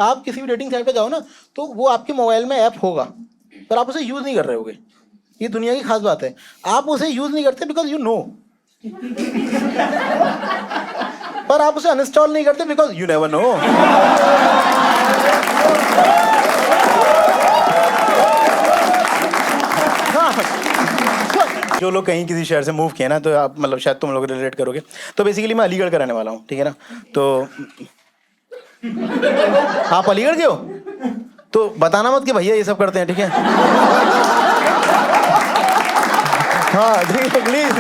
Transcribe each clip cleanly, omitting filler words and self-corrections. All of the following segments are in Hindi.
आप किसी भी डेटिंग साइट पे जाओ ना, तो वो आपके मोबाइल में ऐप होगा, पर आप उसे यूज़ नहीं कर रहे होगे। ये दुनिया की खास बात है, आप उसे यूज़ नहीं करते बिकॉज यू नो, पर आप उसे अनइंस्टॉल नहीं करते बिकॉज यू नेवर नो। जो लोग कहीं किसी शहर से मूव किए ना, तो आप मतलब शायद तुम लोग रिलेट करोगे। तो बेसिकली मैं अलीगढ़ का रहने वाला हूँ, ठीक है ना। तो आप अलीगढ़ के हो तो बताना मत कि भैया ये सब करते हैं, ठीक है। हाँ ठीक है, प्लीज।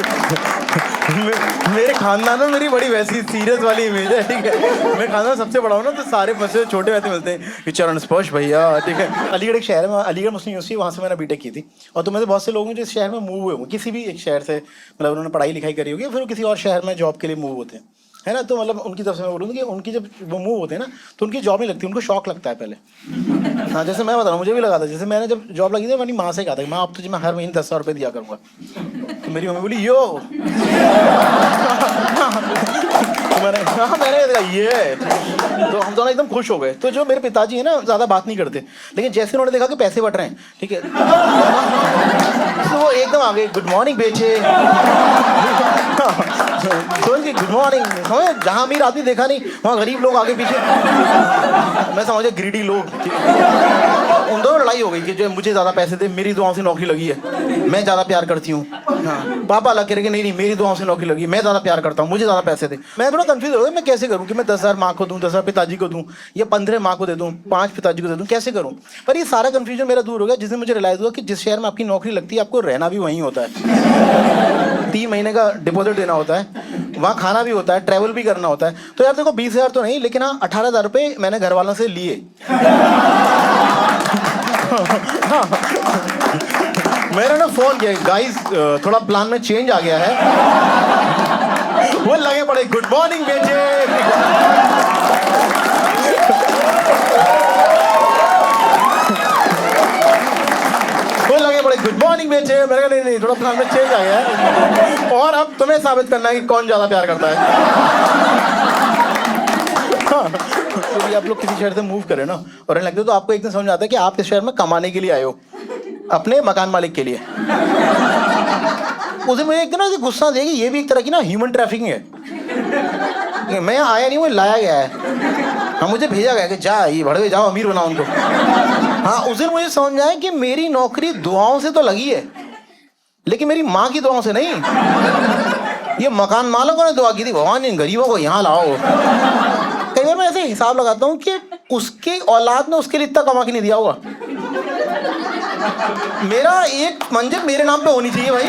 मेरे खानदान में मेरी बड़ी वैसी सीरियस वाली इमेज है, ठीक है। मैं खानदान सबसे बड़ा हूँ ना, तो सारे फंसे छोटे वैसे मिलते हैं कि चरण स्पर्श भैया, ठीक है। अलीगढ़ एक शहर है, अलीगढ़ मुस्लिम यूनिवर्सिटी, वहाँ से मैंने बीटेक की थी। और तो मेरे बहुत से लोग हैं जो इस शहर में मूव हुए होंगे, किसी भी एक शहर से, मतलब उन्होंने पढ़ाई लिखाई करी होगी, फिर वो किसी और शहर में जॉब के लिए मूव होते हैं, है ना। तो मतलब उनकी तरफ से मैं बोलूँ कि उनकी जब वो मूव होते हैं ना, तो उनकी जॉब नहीं लगती, उनको शौक लगता है पहले। हाँ, जैसे मैं बता रहा हूँ, मुझे भी लगा था। जैसे मैंने जब जॉब लगी थी, मैंने माँ से कहा था कि माँ अब तुझे मैं हर महीने 10,000 रुपये दिया करूँगा। तो मेरी मम्मी बोली यो। तो मैंने कहा ये, तो हम दोनों एकदम खुश हो गए। तो जो मेरे पिताजी है ना, ज़्यादा बात नहीं करते, लेकिन जैसे उन्होंने देखा कि पैसे बट रहे हैं, ठीक है, तो वो एकदम आ गए, गुड मॉर्निंग बेचे। गुड मॉर्निंग, समझे, जहाँ अमीर आदमी देखा नहीं वहाँ गरीब लोग आगे पीछे, मैं समझे ग्रीडी लोग। उन दोनों लड़ाई हो गई कि जो मुझे ज़्यादा पैसे दे, मेरी दुआओं से नौकरी लगी है, मैं ज़्यादा प्यार करती हूँ। हाँ, पापा अलग कह रहे कि नहीं मेरी दुआओं से नौकरी लगी, मैं ज़्यादा प्यार करता हूँ, मुझे ज़्यादा पैसे दे। मैं थोड़ा कंफ्यूज हो गया, मैं कैसे करूँ कि मैं 10,000 माँ को दूँ, 10,000 पिताजी को दूँ, या 15 माँ को दे दूँ, 5 पिताजी को दे दूँ, कैसे करूँ। पर ये सारा कंफ्यूजन मेरा दूर हो गया जिससे मुझे रियलाइज़ हुआ कि जिस शहर में आपकी नौकरी लगती है, आपको रहना भी वहीं होता है। 3 महीने का डिपॉजिट देना होता है, वहाँ खाना भी होता है, ट्रैवल भी करना होता है। तो यार देखो 20,000 तो नहीं, लेकिन हाँ 18,000 रुपये मैंने घर वालों से लिए। मैंने ना फोन किया, गाइस थोड़ा प्लान में चेंज आ गया है। वो लगे पड़े गुड मॉर्निंग बेचे। वो लगे पड़े गुड मॉर्निंग बेचे। मैंने कहा नहीं थोड़ा प्लान में चेंज आ गया है, और अब तुम्हें साबित करना है कि कौन ज्यादा प्यार करता है। तो आप लोग किसी शहर से मूव करें ना और रहने लगते हो, तो आपको एक दिन समझ आता है कि आप इस शहर में कमाने के लिए आए हो, अपने मकान मालिक के लिए। उसे मुझे एक दिन ना गुस्सा दिया कि ये भी एक तरह की ना ह्यूमन ट्रैफिकिंग है। मैं आया नहीं, मुझे लाया गया है। हाँ, मुझे भेजा गया कि जा ये भड़वे जाओ, अमीर बनाओ उनको। हाँ, उस दिन मुझे समझ आया कि मेरी नौकरी दुआओं से तो लगी है, लेकिन मेरी माँ की दुआओं से नहीं। ये मकान मालिकों ने दुआ की थी, भगवान इन गरीबों को यहाँ लाओ। कई बार मैं ऐसे हिसाब लगाता हूँ कि उसकी औलाद ने उसके लिए इतना कमा के नहीं दिया होगा। मेरा एक मंजिल मेरे नाम पे होनी चाहिए भाई।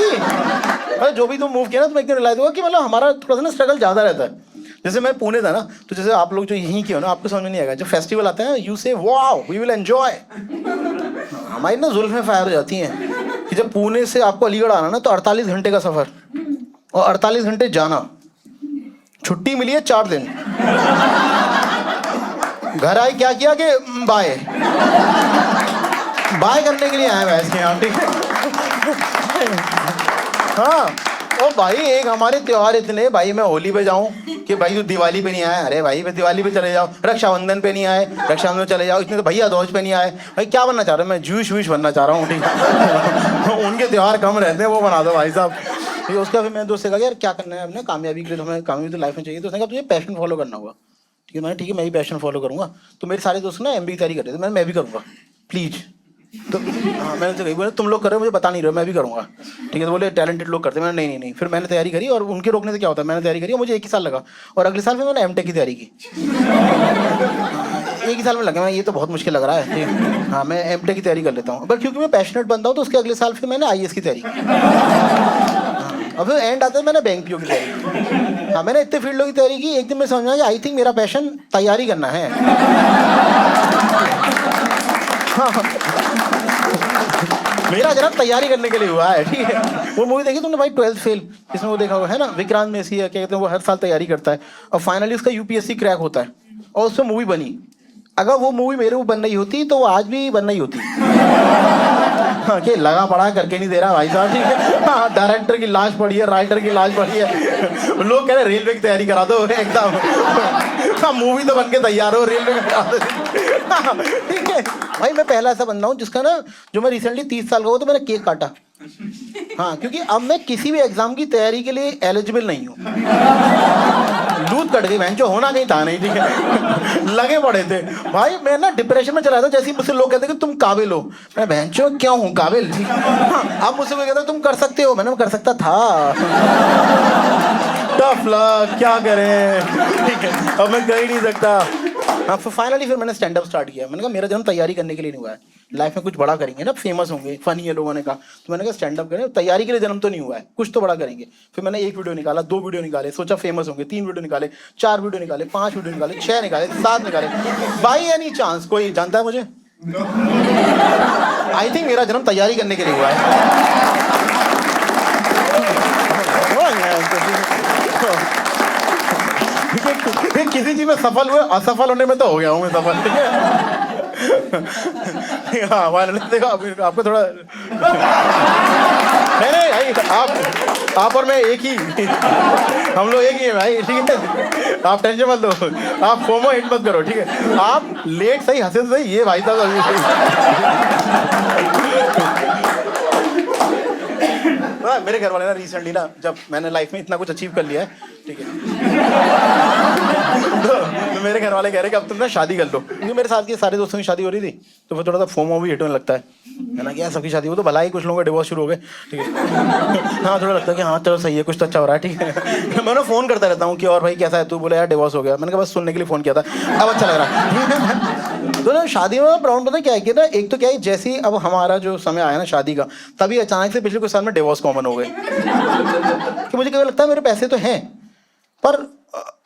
अरे जो भी तुम मूव किया ना, तो मैं रियलाइज हुआ कि मतलब हमारा थोड़ा सा ना स्ट्रगल ज़्यादा रहता है। जैसे मैं पुणे था ना, तो जैसे आप लोग जो यहीं के हो ना, आपको समझ में नहीं आएगा। जब फेस्टिवल आता है यू से वाओ वी विल एंजॉय, हमारी ना जुल्फें फायर हो जाती हैं कि जब पुणे से आपको अलीगढ़ आना ना, तो 48 घंटे का सफ़र और 48 घंटे जाना, छुट्टी मिली है 4 दिन। घर आए क्या किया कि बाय बाय करने के लिए आए वैसे यहाँ, ठीक है। हाँ, ओ भाई एक हमारे त्योहार इतने, भाई मैं होली पे जाऊँ कि भाई तू दिवाली पे नहीं आया, अरे भाई मैं दिवाली पे चले जाओ। रक्षाबंधन पे नहीं आए, रक्षाबंधन पे चले जाओ। इतने तो भैया दूज पे नहीं आए। भाई क्या बनना चाह रहे हो? मैं जूश वूश बनना चाह रहा हूँ, ठीक है। उनके त्यौहार कम रहते हैं, वो बना दो भाई साहब। ठीक है, उसका फिर मैंने दोस्त से कहा यार क्या करना है अपने कामयाबी के लिए, तुम्हें कामयाबी तो लाइफ में चाहिए। तो उसने कहा तुझे पैशन फॉलो करना होगा। ठीक है, मैंने ठीक है मैं भी पैशन फॉलो करूँगा। तो मेरे सारे दोस्त ना MBA की तैयारी कर रहे थे, मैं भी करूँगा प्लीज़। तो हाँ, मैंने तो कही बोले तुम लोग कर रहे हो मुझे बता नहीं रहे हो, मैं भी करूँगा। ठीक है, तो बोले टैलेंटेड लोग करते हैं। मैंने नहीं। फिर मैंने तैयारी करी, और उनके रोकने से क्या होता है, मैंने तैयारी करी और मुझे 1 ही साल लगा, और अगले साल फिर मैंने MTech की तैयारी की। 1 ही साल में लगा, मैं ये तो बहुत मुश्किल लग रहा है। ठीक, हाँ मैं MTech की तैयारी कर लेता हूँ, बट क्योंकि मैं पैशनेट बनता हूँ, तो उसके अगले साल फिर मैंने IAS की तैयारी की। अब फिर एंड आता है मैंने बैंक PO की तैयारी। हाँ, मैंने इतने फील्डों की तैयारी की। एक दिन मैं समझा कि आई थिंक मेरा पैशन तैयारी करना है। मेरा जरा तैयारी करने के लिए हुआ है, ठीक है। वो मूवी देखी तुमने भाई 12th फेल, इसमें वो देखा हुआ है ना, विक्रांत मैसी है, क्या कहते हैं, वो हर साल तैयारी करता है और फाइनली उसका UPSC क्रैक होता है और उसमें मूवी बनी। अगर वो मूवी मेरे को बन रही होती तो वो आज भी बन रही होती। हाँ, कि लगा पड़ा करके नहीं दे रहा भाई साहब, ठीक है। हाँ, डायरेक्टर की लाश पड़ी है, राइटर की लाश पड़ी है। लोग कह रहे रेलवे की तैयारी करा दो एकदम। मूवी तो बन के तैयार हो, रेलवे ठीक है भाई। मैं पहला ऐसा बंदा हूँ जिसका ना, जो मैं रिसेंटली 30 साल का हुआ तो मैंने केक काटा। हाँ, क्योंकि अब मैं किसी भी एग्जाम की तैयारी के लिए एलिजिबल नहीं हूँ। दूध कट गई बहन, जो होना कहीं था नहीं, ठीक है। लगे पड़े थे भाई, मैं ना डिप्रेशन में चला था। जैसे ही मुझसे लोग कहते कि तुम काबिल हो, मैं बहन चो क्यों हूँ काबिल। अब मुझसे कोई कहता तुम कर सकते हो, मैंने कर सकता था। टफ लक, क्या करें, ठीक है, अब मैं कर ही नहीं सकता। हाँ, फाइनली फिर मैंने स्टैंड अप स्टार्ट किया। मैंने कहा मेरा जन्म तैयारी करने के लिए नहीं हुआ है, लाइफ में कुछ बड़ा करेंगे ना, फेमस होंगे, फनी है, लोगों ने कहा। तो मैंने कहा स्टैंड अप करें, तैयारी के लिए जन्म तो नहीं हुआ है, कुछ तो बड़ा करेंगे। फिर मैंने 1 वीडियो निकाला, 2 वीडियो निकाले, सोचा फेमस होंगे, 3 वीडियो निकाले, 4 वीडियो निकाले, 5 वीडियो निकाले, 6 निकाले, 7 निकाले। बाई एनी चांस कोई जानता है मुझे? आई थिंक मेरा जन्म तैयारी करने के लिए हुआ है। किसी चीज में सफल हुए, असफल होने में तो हो गया हूँ मैं सफल, ठीक है। हाँ फाइनली देखो आपको थोड़ा नहीं भाई, आप और मैं एक ही, हम लोग एक ही है भाई, ठीक है। आप टेंशन मत लो, आप फोमो हिट मत करो, ठीक है। आप लेट सही, हंसे सही, ये भाई साहब अभी मेरे घर वाले ना रिसेंटली ना, जब मैंने लाइफ में इतना कुछ अचीव कर लिया है, ठीक है, तो मेरे घर वाले कह रहे कि अब तुम ना शादी कर लो, क्योंकि मेरे साथ के सारे दोस्तों की शादी हो रही थी। तो फिर थोड़ा सा फोमो भी हिट होने लगता है ना, क्या सबकी शादी हो तो भला ही, कुछ लोगों के डिवोर्स शुरू हो गए, ठीक है। हाँ थोड़ा लगता है कि हाँ चलो सही है, कुछ तो अच्छा हो रहा है, ठीक है। मैं ना फोन करता रहता हूँ कि और भाई कैसा है तू, बोले यार डिवोर्स हो गया। मैंने कहा बस सुनने के लिए फोन किया था, अब अच्छा लग रहा है। तो ना शादी में प्रॉब्लम पता क्या है कि ना, एक तो क्या है, जैसे ही अब हमारा जो समय आया ना शादी का, तभी अचानक से पिछले कुछ साल में डिवोर्स कॉमन हो गए। कि मुझे कभी लगता है मेरे पैसे तो हैं पर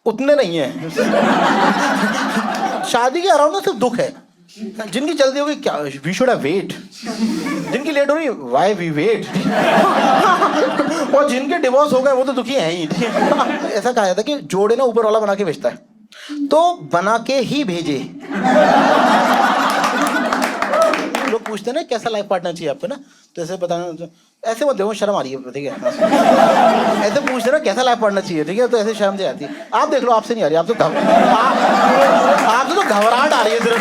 उतने नहीं है। शादी के अराउंड ना सिर्फ दुख है। जिनकी जल्दी होगी क्या, वी शुड हैव वेट। जिनकी लेट हो रही, व्हाई वी वेट। और जिनके डिवोर्स हो गए वो तो दुखी हैं ही। ऐसा कहा जाता है कि जोड़े ना ऊपर वाला बना के भेजता है, तो बना के ही भेजे। लोग पूछते हैं ना कैसा लाइफ पार्टनर चाहिए आपको ना, तो ऐसे बताना, ऐसे मत देखो, शर्म आ रही है, ठीक है। ऐसे पूछते ना कैसा लाइफ पार्टनर चाहिए, ठीक है, तो ऐसे शर्म से आती है। आप देख लो, आपसे नहीं आ रही, आप तो आपसे तो घबराहट आ रही है सिर्फ।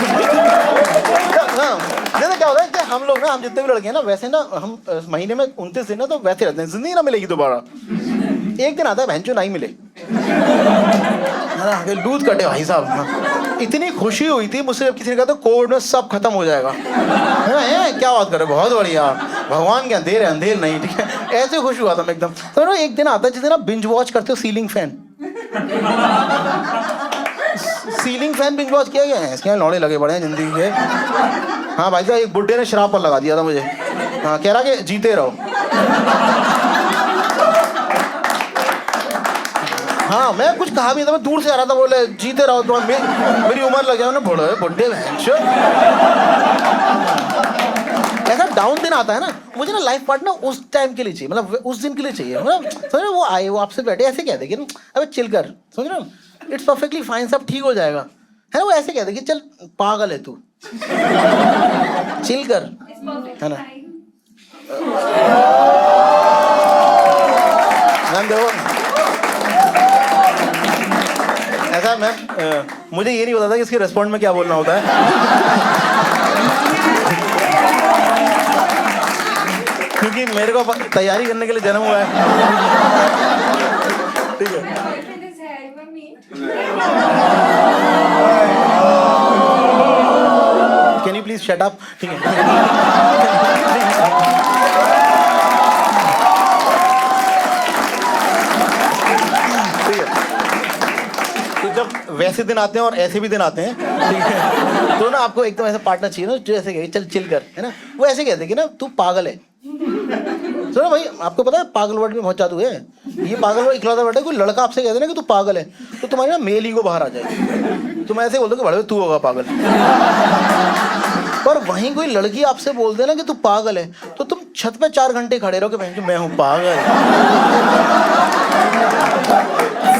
हाँ, जैसे क्या होता है कि हम लोग ना, हम जितने भी लड़के हैं ना, वैसे ना हम महीने में 29 दिन ना तो वैसे रहते हैं, जिंदगी ना मिलेगी दोबारा। एक दिन आता है बहन जो नहीं मिले, दूध कटे भाई साहब। इतनी खुशी हुई थी मुझसे जब किसी ने कहा तो कोविड में सब खत्म हो जाएगा। है क्या बात कर रहे, बहुत बढ़िया, भगवान के अंधेर है, अंधेर नहीं, ठीक है। ऐसे खुश हुआ था मैं एकदम। तो ना एक दिन आता है जिस दिन आप बिंज वॉच करते हो ceiling fan. Ceiling fan binge watch किया गया है, इसके लौड़े लगे पड़े हैं जिंदगी के। हाँ भाई साहब, एक बुड्ढे ने शराब पर लगा दिया था मुझे। हाँ, कह रहा कि जीते रहो। हाँ, मैं कुछ कहा भी था, मैं दूर से आ रहा था, बोले जीते रहो तो मेरी उम्र लग जाए ना, बोलो बुड्ढे भैंसो। ऐसा डाउन दिन आता है ना, मुझे ना लाइफ पार्टनर उस टाइम के लिए चाहिए, मतलब उस दिन के लिए चाहिए, मतलब समझ रहे हो, वो आए, वो आपसे बैठे, ऐसे कहते कि अबे चिल कर, समझ रहे हो, इट्स परफेक्टली फाइन, सब ठीक हो जाएगा, है ना। वो ऐसे कहते कि चल पागल है तू, चिल कर, है ना। मैम देखो, ऐसा मैम मुझे ये नहीं पता था कि इसके रेस्पॉन्ड में क्या बोलना होता है। क्योंकि मेरे को तैयारी करने के लिए जन्म हुआ है, ठीक है। Can you please shut up, ठीक है। जब वैसे दिन आते हैं और ऐसे भी दिन आते हैं, ठीक है, तो ना आपको एकदम ऐसा पार्टनर चाहिए ना जो ऐसे कहे चल चिल कर, है ना। वो ऐसे कहते कि ना तू पागल है। सुनो भाई, आपको पता है पागल वर्ड में बहुत जादू है। ये पागल वर्ड इकलौता वर्ड है, कोई लड़का आपसे कहते ना कि तू पागल है, तो तुम्हारी ना मेल ईगो बाहर आ जाएगी। तुम ऐसे बोल दो कि बड़े तू होगा पागल। पर वहीं कोई लड़की आपसे बोल दे ना कि तू पागल है, तो तुम छत पे 4 घंटे खड़े रहो कि मैं हूँ पागल।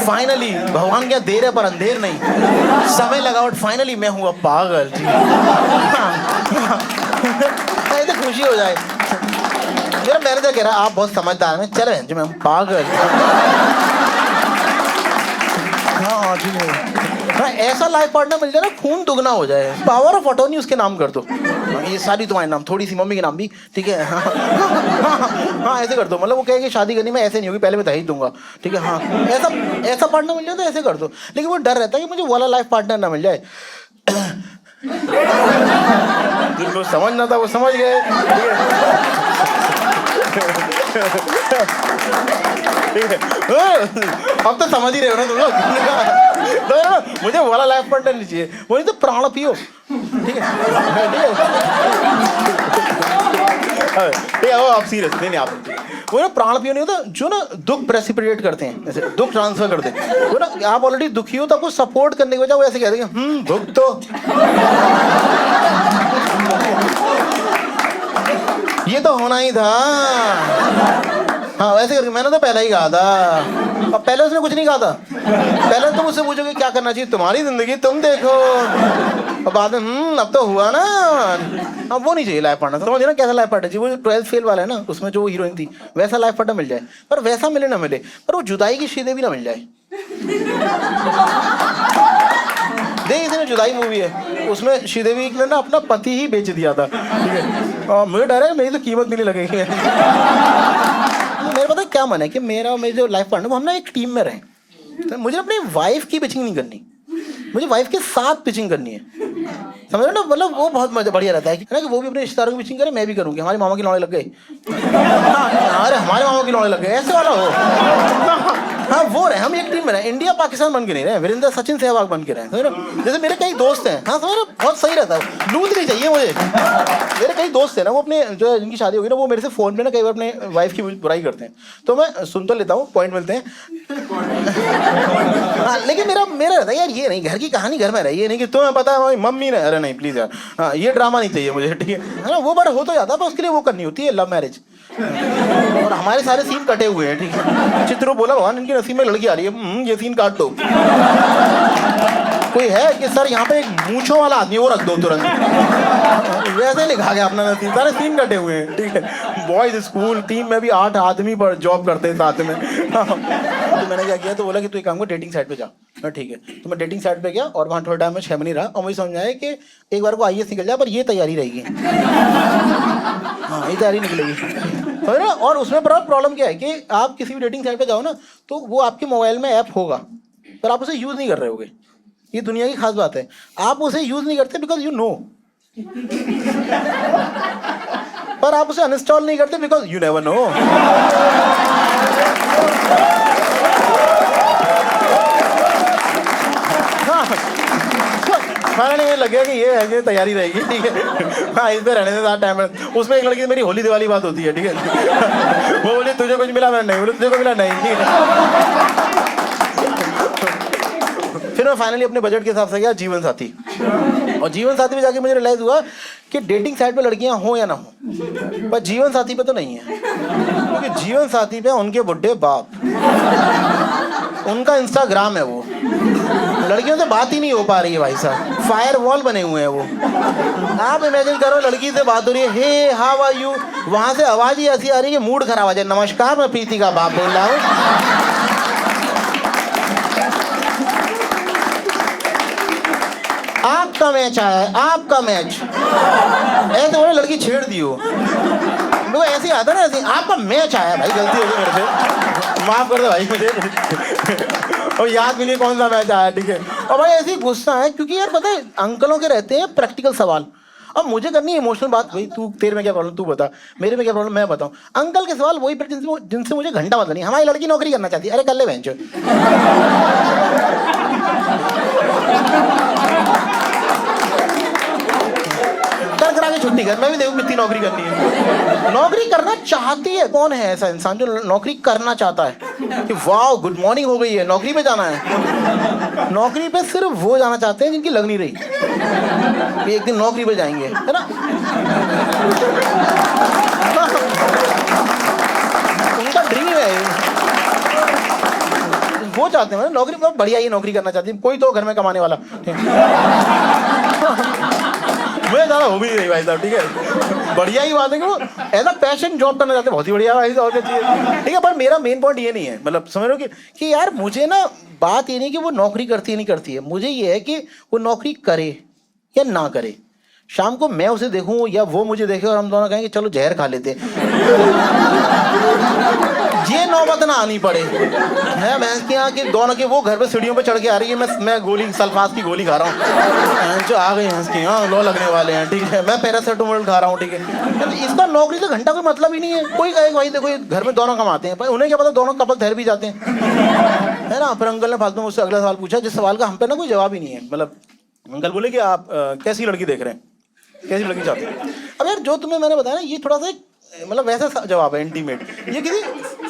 फाइनली भगवान क्या देर है पर अंधेर नहीं, समय लगा बट फाइनली मैं हूँ अब पागल। तो खुशी हो जाए। मेरा मैनेजर कह रहा है आप बहुत समझदार हैं, चले जी मैं पागल। हाँ ठीक है, हाँ, ऐसा लाइफ पार्टनर मिल जाए ना खून दुगना हो जाए, पावर ऑफ अटॉर्नी उसके नाम कर दो, ये सारी तुम्हारे नाम, थोड़ी सी मम्मी के नाम भी, ठीक है। हाँ ऐसे कर दो, मतलब वो कहे कि शादी करनी में ऐसे नहीं होगी, पहले मैं दहेज दूंगा, ठीक है। हाँ ऐसा ऐसा पार्टनर मिल जाए तो ऐसे कर दो, लेकिन वो डर रहता है कि मुझे वाला लाइफ पार्टनर ना मिल जाए। जिनको समझना था वो समझ गए, ठीक है। अब तो समझ ही रहे हो ना तुम लोग। तो मुझे वाला लाइफ पार्टनर नहीं चाहिए, वो नहीं तो प्राण पियो, ठीक है। ठीक है वो आप सीरियस नहीं आप, वो ना प्राण पियो नहीं होता, जो ना दुख प्रेसिपिटेट करते हैं, ऐसे दुख ट्रांसफर करते हैं, वो ना आप ऑलरेडी दुखी हो तो आपको सपोर्ट करने की वजह वो ऐसे कहते हैं दुख तो ये तो होना ही था। हाँ वैसे करके मैंने तो पहले ही कहा था, अब पहले उसने कुछ नहीं कहा था, पहले तुम उससे पूछोगे क्या करना चाहिए, तुम्हारी जिंदगी तुम देखो, और बाद में अब तो हुआ ना। अब वो नहीं चाहिए लाइफ पार्टनर, समझे ना कैसा लाइफ पार्टनर चाहिए, वो 12th फेल वाला है ना, उसमें जो हीरोइन थी वैसा लाइफ पार्टनर मिल जाए, पर वैसा मिले ना मिले, पर वो जुदाई की श्रीदेवी ना मिल जाए। देख इसने जुदाई मूवी है, उसमें श्रीदेवी ने ना अपना पति ही बेच दिया था, ठीक है। और मुझे डर है मेरी तो कीमत भी नहीं लगेगी। मेरा पता है क्या मन है कि मेरा और मेरी जो लाइफ पार्टनर वो हम ना एक टीम में रहें, तो मुझे अपनी वाइफ की पिचिंग नहीं करनी, मुझे वाइफ के साथ पिचिंग करनी है, समझ रहे ना, मतलब वो बहुत मजा बढ़िया रहता है कि वो भी अपने रिश्तेदारों की पिचिंग करे, मैं भी करूँगी, हमारे मामा की लौड़े लग गए, अरे हमारे मामा की लौड़े लग गए, ऐसे वाला हो। हाँ वो रहे, हम एक टीम में रहे, इंडिया पाकिस्तान बन के नहीं रहे, वीरेंद्र सचिन सहवाग बन के रहे, समझ रहे। जैसे मेरे कई दोस्त हैं, हाँ समझ रहे, बहुत सही रहता है, लूज नहीं चाहिए मुझे। मेरे कई दोस्त हैं ना, वो अपने जो है जिनकी शादी होगी ना, वो मेरे से फोन पे ना कई बार अपने वाइफ की बुराई करते हैं, तो मैं सुन तो लेता हूँ, पॉइंट मिलते हैं। हाँ लेकिन मेरा रहता है यार, ये नहीं घर की कहानी घर में रही, ये नहीं कि तुम्हें पता है मम्मी ने, अरे नहीं प्लीज यार, हाँ ये ड्रामा नहीं चाहिए मुझे, ठीक है ना। वो बार हो तो जाता है, पर उसके लिए वो करनी होती है लव मैरिज, और हमारे सारे सीन कटे हुए हैं, ठीक है। चित्रो बोला भगवान इनके नसीब में लड़की आ रही है, ये सीन काट दो। कोई है कि सर यहाँ पे एक मूंछों वाला आदमी वो रख दो तुरंत, वैसे लिखा गया अपना नसीब, सारे सीन कटे हुए हैं, ठीक है। बॉयज स्कूल टीम में भी 8 आदमी पर जॉब करते हैं साथ में। तो मैंने क्या किया, तो बोला कि तू एक काम कर डेटिंग साइट पे जा, ठीक है। तो मैं डेटिंग साइट पे गया और वहाँ थोड़ा टाइम में 6 महीने रहा, और मुझे समझ आया कि एक बार को IAS निकल जाए, पर ये तैयारी रहेगी, हाँ ये तैयारी निकलेगी, समझ रहे। और उसमें बड़ा प्रॉब्लम क्या है कि आप किसी भी डेटिंग साइट पे जाओ ना, तो वो आपके मोबाइल में ऐप होगा, पर आप उसे यूज़ नहीं कर रहे होगे, ये दुनिया की खास बात है, आप उसे यूज़ नहीं करते बिकॉज यू नो, पर आप उसे अनइंस्टॉल नहीं करते बिकॉज यू नेवर नो। खाना नहीं लगे कि ये ऐसे तैयारी रहेगी, ठीक है। हाँ इस पे रहने से ज़्यादा टाइम है। उसमें एक लड़की से मेरी होली दिवाली बात होती है, ठीक है। वो बोली तुझे कुछ मिला, मैंने नहीं बोला तुझे कुछ मिला, नहीं, ठीक है। फिर मैं फाइनली अपने बजट के हिसाब से गया जीवन साथी, और जीवन साथी में जाके मुझे रियलाइज हुआ कि डेटिंग साइट पे लड़कियां हो या ना हो, पर जीवन साथी पे तो नहीं है, क्योंकि जीवन साथी पे उनके बुढ़े बाप, उनका इंस्टाग्राम है, वो लड़कियों से बात ही नहीं हो पा रही है भाई साहब, फायर वॉल बने हुए हैं वो। आप इमेजिन करो लड़की से बात हो रही है, हे हाउ आर यू, वहां से आवाज ही ऐसी आ रही है मूड खराब आ जाए, नमस्कार मैं प्रीति का बाप बोल रहा हूँ। आपका मैच आया है, आपका मैच, ऐसे बोले लड़की छेड़ दी हो, वो ऐसे आता ना, ऐसे आपका मैच आया, भाई गलती हो गई मेरे से, माफ कर दो भाई मुझे, और याद भी नहीं कौन सा मैच आया, ठीक है। और भाई ऐसी गुस्सा है क्योंकि यार पता है अंकलों के रहते हैं प्रैक्टिकल सवाल, अब मुझे करनी है इमोशनल बात, भाई तू तेरे में क्या प्रॉब्लम तू बता, मेरे में क्या प्रॉब्लम मैं बताऊं। अंकल के सवाल वही जिनसे मुझे घंटा बदलनी, हमारी लड़की नौकरी करना चाहती है, अरे कर ले बेंच, करा के छुट्टी कर, मैं भी देखूं कितनी नौकरी करनी है। नौकरी करना चाहती है, कौन है ऐसा इंसान जो नौकरी करना चाहता है कि वाह गुड मॉर्निंग हो गई है नौकरी पे जाना है। नौकरी पे सिर्फ वो जाना चाहते हैं जिनकी लग नहीं रही, एक दिन नौकरी पे जाएंगे, है ना। उनका ड्रीम है, वो चाहते हैं नौकरी, बहुत बढ़िया ये नौकरी करना चाहती है, कोई तो घर में कमाने वाला। मुझे ज़्यादा हो भी नहीं रही भाई साहब, ठीक है। बढ़िया ही बात है कि वो एज अ पैशन जॉब करना चाहते, बहुत ही बढ़िया भाई साहब, और क्या चाहिए, ठीक है। पर मेरा मेन पॉइंट ये नहीं है, मतलब समझ रहे हो कि यार मुझे ना बात ये नहीं कि वो नौकरी करती है नहीं करती है, मुझे ये है कि वो नौकरी करे या ना करे, शाम को मैं उसे देखूं या वो मुझे देखे और हम दोनों कहें कि चलो जहर खा लेते, ये नौबत ना आनी पड़े है। मैं इसके यहाँ कि दोनों के वो घर पे सीढ़ियों पे चढ़ के आ रही है, मैं गोली सल्फास की गोली खा रहा हूँ, जो आ गए हैं इसके यहाँ लो लगने वाले हैं, ठीक है। मैं पैरासीटामोल खा रहा हूँ, ठीक है। इसका नौकरी से घंटा कोई मतलब ही नहीं है। कोई कहे भाई देखो घर में दोनों कमाते हैं, पर उन्हें क्या पता दोनों कपल ठहर भी जाते हैं, है ना। फिर अंकल ने फालतू मुझसे अगला सवाल पूछा जिस सवाल का हम पे ना कोई जवाब ही नहीं है। मतलब अंकल बोले कि आप कैसी लड़की देख रहे हैं, कैसी लड़की चाहते हैं। अब यार जो तुम्हें मैंने बताया ना, ये थोड़ा सा मतलब वैसा जवाब है इंटीमेट, ये किसी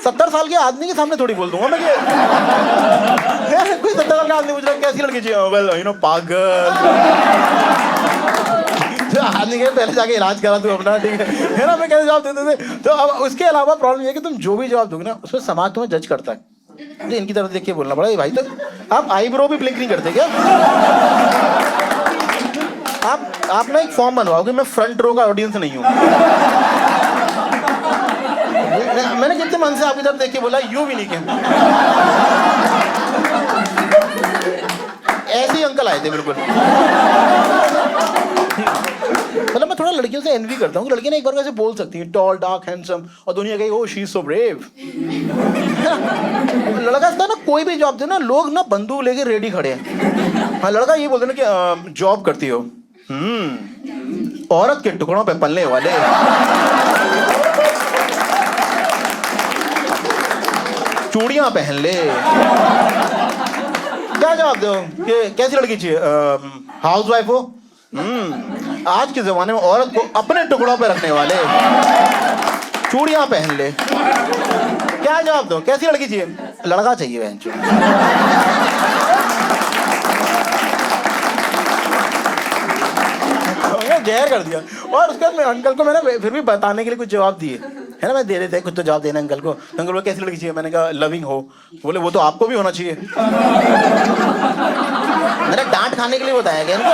70 साल के आदमी के सामने थोड़ी बोल दूंगा मैं कि कोई 70 साल का आदमी पूछ रहा है कैसी लड़की चाहिए, वेल यू नो पागल आदमी के पहले जाके इलाज करा तू अपना, ठीक है ना। मैं कैसे जवाब देते थे। तो अब उसके अलावा प्रॉब्लम ये है कि तुम जो भी जवाब दोगे ना उसमें समाज तुम्हें जज करता है, तो इनकी तरफ देख के बोलना पड़ा भाई। तो आप आईब्रो भी ब्लिंक नहीं करते क्या? आप ना एक फॉर्म बनवाओगे, मैं फ्रंट रो का ऑडियंस नहीं हूँ। मैंने जितने मन से आपकी तरफ देख के बोला यूं भी नहीं किया। ऐसे ही अंकल आए थे बिल्कुल। मतलब मैं थोड़ा लड़कियों से एनवी करता हूँ, लड़कियां एक बार कैसे बोल सकती हैं टॉल डार्क हैंडसम, और दुनिया कही oh she is so brave. लड़का था ना कोई भी जॉब दे ना, लोग ना बंदूक लेके रेडी खड़े हैं। हाँ लड़का ये बोलते ना कि जॉब करती हो, औरत के टुकड़ों पे पलने वाले, चूड़ियां पहन ले। क्या जवाब दो कि कैसी लड़की चाहिए, हाउस वाइफ हो, आज के जमाने में औरत को अपने टुकड़ों पे रखने वाले, चूड़ियां पहन ले। क्या जवाब दो कैसी लड़की चाहिए? लड़का चाहिए बहन। जहर कर दिया। और उसके बाद मैं अंकल को मैंने फिर भी बताने के लिए कुछ जवाब दिए, है ना। मैं दे देते कुछ तो जवाब देना अंकल को। अंकल बोले कैसी लड़की चाहिए? मैंने कहा लविंग हो। बोले वो तो आपको भी होना चाहिए। मैंने डांट खाने के लिए बताया क्या इनको?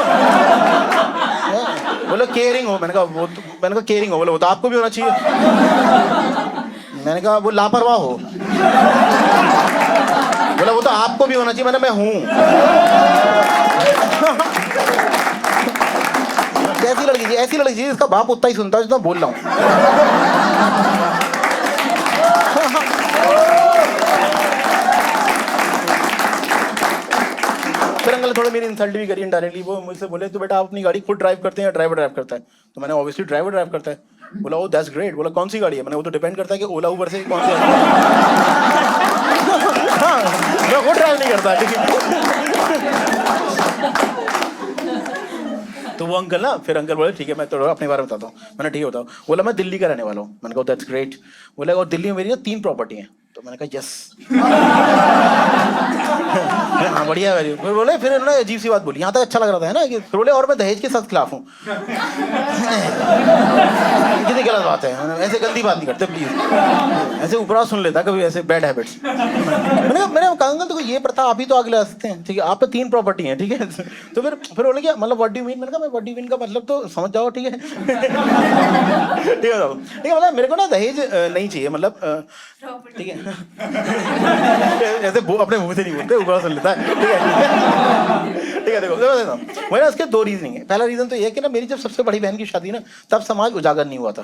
बोले केयरिंग हो। मैंने कहा केयरिंग हो। बोले वो तो आपको भी होना चाहिए। मैंने कहा वो लापरवाह हो। बोला वो तो आपको भी होना चाहिए। मैंने मैं हूँ। कैसी लड़की चाहिए? ऐसी लड़की चाहिए इसका बाप उतना ही सुनता है जितना बोल रहा हूँ। फिर अंकल थोड़ा मेरी इंसल्ट भी करी इनडायरेक्टली। वो मुझसे बोले तो बेटा आप अपनी गाड़ी खुद ड्राइव करते हैं या ड्राइवर ड्राइव करता है? तो मैंने ऑब्वियसली ड्राइवर ड्राइव करता है। बोला ओ दैट्स ग्रेट। बोला कौन सी गाड़ी है? मैंने वो तो डिपेंड करता है कि ओला उबर से कौन सी है। मैं खुद ड्राइव नहीं करता, ठीक है। तो वो अंकल ना फिर अंकल बोले ठीक है मैं तो अपने बारे में बताता हूँ। मैंने ठीक है बताओ। बोला मैं दिल्ली का रहने वाला हूँ। मैंने कहा दैट्स ग्रेट। बोला और दिल्ली में मेरी ना 3 प्रॉपर्टी हैं। तो मैंने कहा यस। हाँ बढ़िया है। फिर बोले फिर उन्होंने अजीब सी बात बोली, यहाँ तक अच्छा लग रहा था है ना कि फिर बोले और मैं दहेज के सख्त खिलाफ हूँ। कितनी गलत बात है, ऐसे गंदी बात नहीं करते प्लीज। ऐसे ऊपरा सुन लेता कभी ऐसे बैड हैबिट्स। मैंने कहा अंकल देखो ये प्रथा आप ही तो आगे ला सकते हैं, ठीक है। आप पे 3 प्रॉपर्टी हैं, ठीक है। तो फिर बोले क्या मतलब व्हाट डू यू मीन? मैंने कहा मैं व्हाट डू यू मीन का मतलब तो समझ जाओ, ठीक है। ठीक है मतलब मेरे को ना दहेज नहीं चाहिए, मतलब ठीक है। ऐसे अपने मुंह से नहीं बोलते, ऊपर सुन लेता है, ठीक है। ठीक है देखो मेरा इसके 2 रीजनिंग है। पहला रीजन तो ये है कि ना मेरी जब सबसे बड़ी बहन की शादी ना तब समाज उजागर नहीं हुआ था।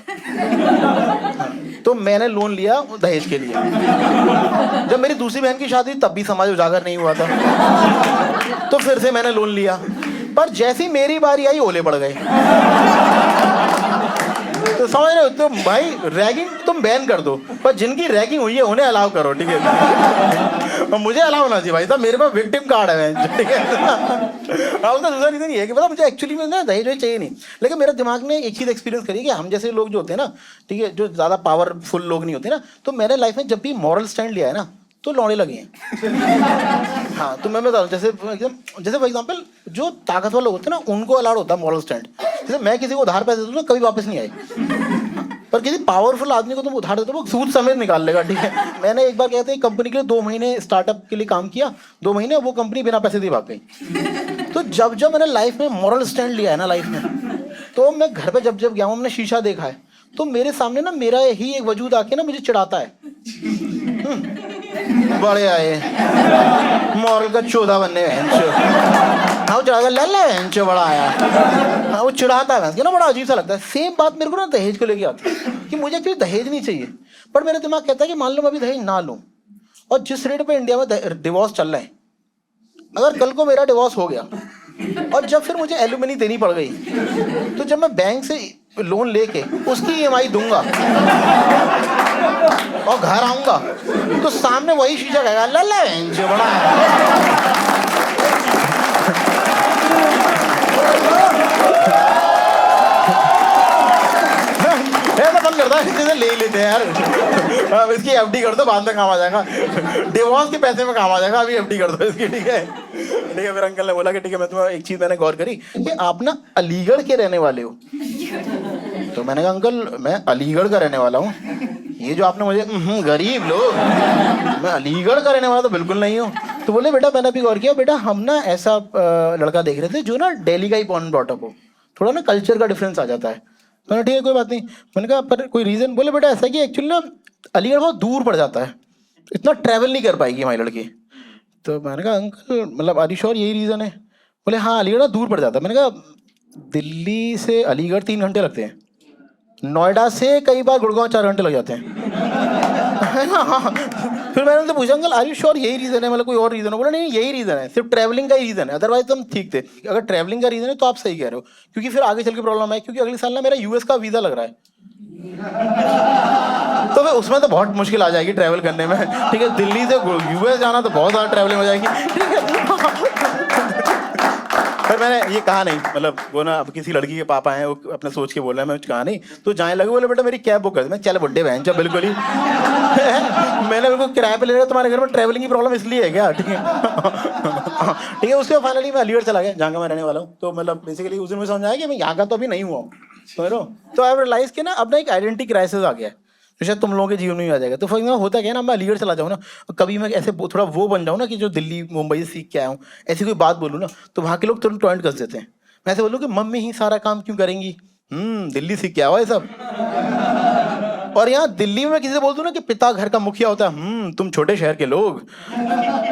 तो मैंने लोन लिया दहेज के लिए। जब मेरी दूसरी बहन की शादी तब भी समाज उजागर नहीं हुआ था, तो फिर से मैंने लोन लिया। पर जैसी मेरी बारी आई ओले पड़ गए। तो समझ रहे हो? तो भाई रैगिंग तुम बैन कर दो, पर जिनकी रैगिंग हुई है उन्हें अलाउ करो, ठीक है। मुझे अलाउ होना चाहिए भाई साहब, मेरे पास विक्टिम कार्ड है, ठीक है। उसका दूसरा रीजन ये है कि मतलब मुझे एक्चुअली में ना दहेज चाहिए नहीं, लेकिन मेरे दिमाग ने एक चीज़ एक्सपीरियंस करी कि हम जैसे लोग जो होते हैं ना, ठीक है, जो ज़्यादा पावरफुल लोग नहीं होते ना, तो मैंने लाइफ में जब भी मॉरल स्टैंड लिया है ना तो लौड़े लगे हैं। हाँ तो मैं बता रहा हूँ जैसे फॉर एग्जाम्पल जो ताकतवर लोग होते हैं ना उनको अलाउड होता है मॉरल स्टैंड। जैसे मैं किसी को उधार पैसे देता हूँ ना कभी वापस नहीं आए, पर किसी पावरफुल आदमी को तुम उधार देते हो वो सूद समेत निकाल लेगा, ठीक है। मैंने एक बार कहते हैं कंपनी के लिए 2 महीने स्टार्टअप के लिए काम किया, 2 महीने वो कंपनी बिना पैसे दिए भाग गई। तो जब मैंने लाइफ में मॉरल स्टैंड लिया है ना लाइफ में, तो मैं घर पे जब जब गया हूँ, हमने शीशा देखा है, तो मेरे सामने ना मेरा ही एक वजूद आके ना मुझे चिढ़ाता है। बड़े आए मॉरल का 14 बनने हाँ, वो चिढ़ा ले बड़ा आया। हाँ, वो चिढ़ाता है ना, बड़ा अजीब सा लगता है। सेम बात मेरे को ना दहेज को लेके आती है कि मुझे एक्चुअली दहेज नहीं चाहिए, पर मेरा दिमाग कहता है कि मान लो मैं अभी दहेज ना लूँ, और जिस रेट पे इंडिया में डिवोर्स चल रहा है, अगर कल को मेरा डिवोर्स हो गया और जब फिर मुझे एलुमनी देनी पड़ गई, तो जब मैं बैंक से लोन लेके उसकी ईएमआई दूंगा और घर आऊंगा, तो सामने वही शीशा कहेगा ले जो बड़ा है। मन करता है इसे ले ही लेते हैं यार, इसकी एफडी कर दो, बाद में काम आ जाएगा, डिवोर्स के पैसे में काम आ जाएगा, अभी एफडी कर दो इसकी। ठीक है फिर अंकल ने बोला कि ठीक है, मैं तुम्हें एक चीज मैंने गौर करी कि आप ना अलीगढ़ के रहने वाले हो। तो मैंने कहा अंकल मैं अलीगढ़ का रहने वाला हूँ, ये जो आपने मुझे गरीब लोग, मैं अलीगढ़ का रहने वाला तो बिल्कुल नहीं हूँ। तो बोले बेटा मैंने भी गौर किया, बेटा हम ना ऐसा लड़का देख रहे थे जो ना दिल्ली का ही बॉर्न ब्रॉट अप हो, थोड़ा ना कल्चर का डिफरेंस आ जाता है। मैंने ठीक है कोई बात नहीं, मैंने कहा पर कोई रीज़न? बोले बेटा ऐसा कि एक्चुअली ना अलीगढ़ बहुत दूर पड़ जाता है, इतना ट्रैवल नहीं कर पाएगी हमारी लड़की। तो मैंने कहा अंकल मतलब आर यू श्योर यही रीज़न है? बोले हाँ अलीगढ़ ना दूर पड़ जाता है। मैंने कहा दिल्ली से अलीगढ़ 3 घंटे लगते हैं, नोएडा से कई बार गुड़गांव 4 घंटे लग जाते हैं, है ना। हाँ फिर मैंने उनसे पूछा अंकल आर यू श्योर यही रीज़न है, मतलब कोई और रीज़न हो? बोला नहीं यही रीज़न है, सिर्फ ट्रैवलिंग का ही रीज़न है, अदरवाइज तुम ठीक थे। अगर ट्रैवलिंग का रीज़न है तो आप सही कह रहे हो, क्योंकि फिर आगे चल के प्रॉब्लम है, क्योंकि अगले साल ना मेरा यूएस का वीज़ा लग रहा है, तो फिर उसमें तो बहुत मुश्किल आ जाएगी ट्रैवल करने में। ठीक है दिल्ली से यूएस जाना तो बहुत ज़्यादा ट्रैवलिंग हो जाएगी। ठीक है फिर मैंने ये कहा नहीं, मतलब वो ना अब किसी लड़की के पापा हैं, वो अपने सोच के बोल रहे हैं, मैं कुछ कहा नहीं। तो जाने लगे, बोले बेटा मेरी कैब बुक कर दे। मैं चल बुड्ढे बहन जब बिल्कुल ही मैंने बिल्कुल किराए पे ले रहा, तुम्हारे घर में ट्रैवलिंग की प्रॉब्लम इसलिए है क्या? ठीक है ठीक है उसके बाद फाइनली मैं अलीगढ़ चला गया, जहाँ का मैं रहने वाला हूँ। तो मतलब बेसिकली उस दिन मुझे समझ आया कि मैं यहाँ का तो अभी नहीं हुआ हूँ, समझ लो। तो आई रियलाइज कि ना अब ना एक आइडेंटिटी क्राइसिस आ गया है, तो शायद तुम लोगों के जीवन में भी आ जाएगा। तो फिर होता क्या है ना, मैं अलीगढ़ चला जाऊँ ना, कभी मैं ऐसे थोड़ा वो बन जाऊँ ना कि जो दिल्ली मुंबई से सीख के आया हूँ, ऐसी कोई बात बोलूँ ना तो वहाँ के लोग तुरंत टॉइंट कर देते हैं। मैं ऐसे बोलूँ कि मम्मी ही सारा काम क्यों करेंगी, दिल्ली सीख के आया हुआ है सब। और यहाँ दिल्ली में किसी से बोल दूँ ना कि पिता घर का मुखिया होता है, तुम छोटे शहर के लोग।